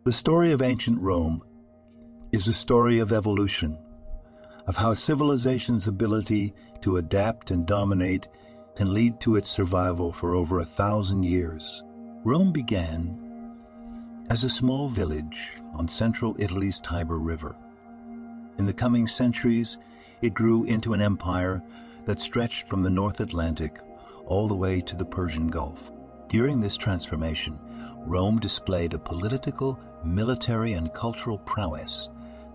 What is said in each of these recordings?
The story of ancient Rome is a story of evolution, of how civilization's ability to adapt and dominate can lead to its survival for over 1,000 years. Rome began as a small village on central Italy's Tiber River. In the coming centuries, it grew into an empire that stretched from the North Atlantic all the way to the Persian Gulf. During this transformation, Rome displayed a political, military, and cultural prowess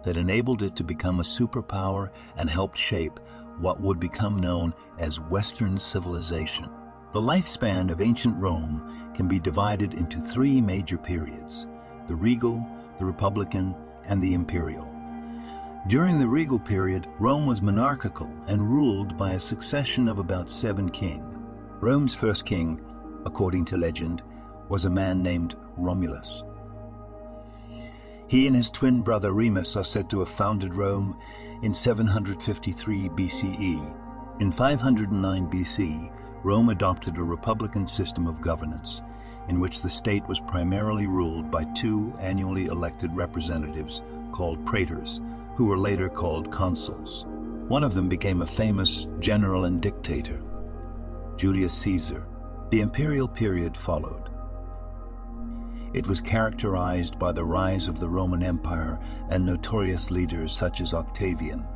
that enabled it to become a superpower and helped shape what would become known as Western civilization. The lifespan of ancient Rome can be divided into three major periods: the regal, the republican, and the imperial. During the regal period, Rome was monarchical and ruled by a succession of about 7 kings. Rome's first king, according to legend, was a man named Romulus. He and his twin brother Remus are said to have founded Rome in 753 BCE. In 509 BC, Rome adopted a republican system of governance, in which the state was primarily ruled by 2 annually elected representatives called praetors, who were later called consuls. One of them became a famous general and dictator, Julius Caesar. The imperial period followed. It was characterized by the rise of the Roman Empire and notorious leaders such as Octavian,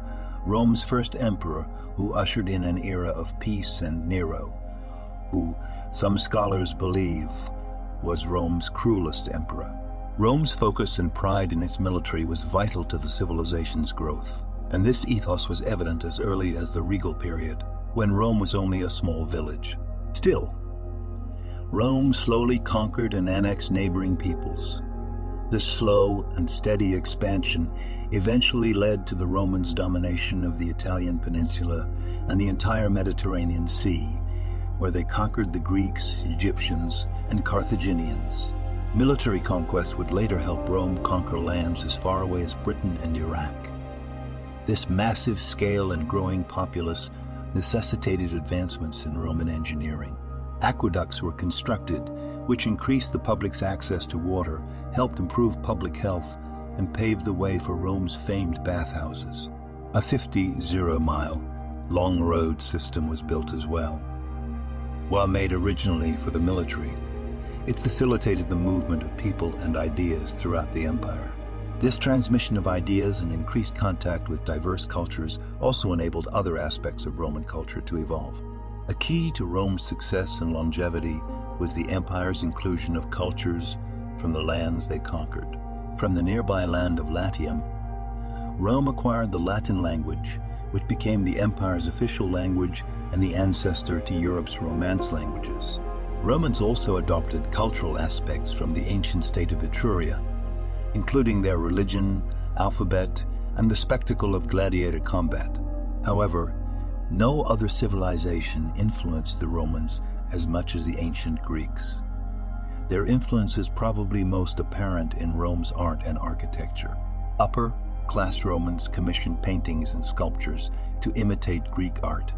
Rome's first emperor, who ushered in an era of peace, and Nero, who some scholars believe was Rome's cruelest emperor. Rome's focus and pride in its military was vital to the civilization's growth, and this ethos was evident as early as the regal period, when Rome was only a small village. Still, Rome slowly conquered and annexed neighboring peoples. This slow and steady expansion eventually led to the Romans' domination of the Italian peninsula and the entire Mediterranean Sea, where they conquered the Greeks, Egyptians, and Carthaginians. Military conquests would later help Rome conquer lands as far away as Britain and Iraq. This massive scale and growing populace necessitated advancements in Roman engineering. Aqueducts were constructed, which increased the public's access to water, helped improve public health, and paved the way for Rome's famed bathhouses. A 50-mile long road system was built as well. While made originally for the military, it facilitated the movement of people and ideas throughout the empire. This transmission of ideas and increased contact with diverse cultures also enabled other aspects of Roman culture to evolve. A key to Rome's success and longevity was the empire's inclusion of cultures from the lands they conquered. From the nearby land of Latium, Rome acquired the Latin language, which became the empire's official language and the ancestor to Europe's Romance languages. Romans also adopted cultural aspects from the ancient state of Etruria, including their religion, alphabet, and the spectacle of gladiator combat. However, no other civilization influenced the Romans as much as the ancient Greeks. Their influence is probably most apparent in Rome's art and architecture. Upper-class Romans commissioned paintings and sculptures to imitate Greek art.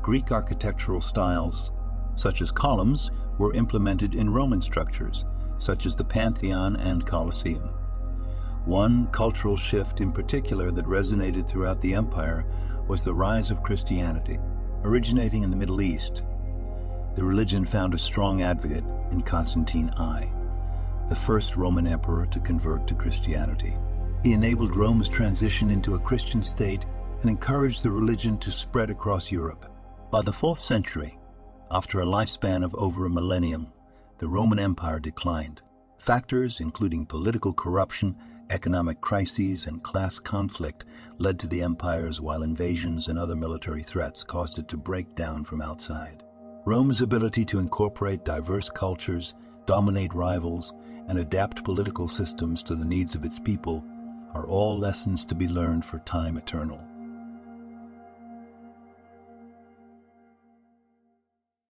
Greek architectural styles, such as columns, were implemented in Roman structures, such as the Pantheon and Colosseum. One cultural shift in particular that resonated throughout the empire was the rise of Christianity. Originating in the Middle East, the religion found a strong advocate in Constantine I, the first Roman emperor to convert to Christianity. He enabled Rome's transition into a Christian state and encouraged the religion to spread across Europe. By the 4th century, after a lifespan of over a millennium, the Roman Empire declined. Factors including political corruption, economic crises, and class conflict led to the empires, while invasions and other military threats caused it to break down from outside. Rome's ability to incorporate diverse cultures, dominate rivals, and adapt political systems to the needs of its people are all lessons to be learned for time eternal.